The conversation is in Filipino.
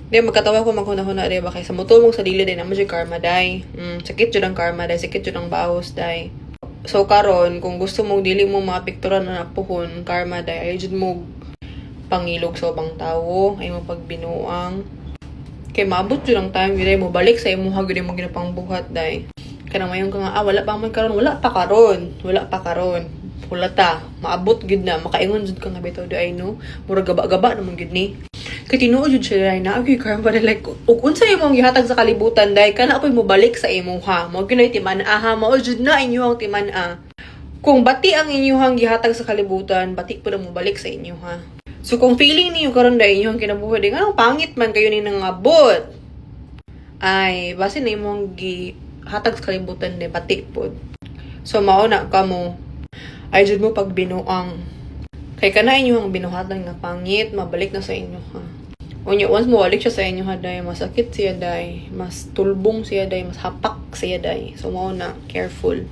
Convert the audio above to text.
Di magkatawa ko maghuna-huna di ba kay sa mutumong sa dili din naman jud karma day. Sakit jud ang karma day, sakit jud ang baos day. So karon kung gusto mong dili mo mapikturan na napuhon karma day, ay jud mo pangilog sa ubang tawo, ay mo pagbinuang. Kay maabot jud ang time gyud mo balik sa imong gyud mo ginapangbuhat day. Kana mayon ka nga wala pa man karon, wala pa karon. Hulata, maabot gid na, makaingon jud ka nga bitaw di ay no. Murag gaba-gaba naman gid ni. Kay tinuod jud siya dai na agi karma day like ug unsa imong gihatag sa kalibutan day kana ako'y mo balik sa imuha. Mao gyud timan-a ha, mao jud na inyong timan-a. Kung bati ang inyong gihatag sa kalibutan, bati pud mo balik sa inyo ha. So kung feeling niyo karon day inyong kinabuhi day anong pangit man kayo ni nangabot. Ay base na imong gihatag sa kalibutan day bati pud. So mao na kamo ay jud mo pagbinuang. Kay kana inyo ang binuhatan nga pangit, mabalik na sa inyo ha. Unya once mo balik siya sa inyo ha day, masakit siya day, mas tulbong siya day, mas hapak siya day. So mao na, careful.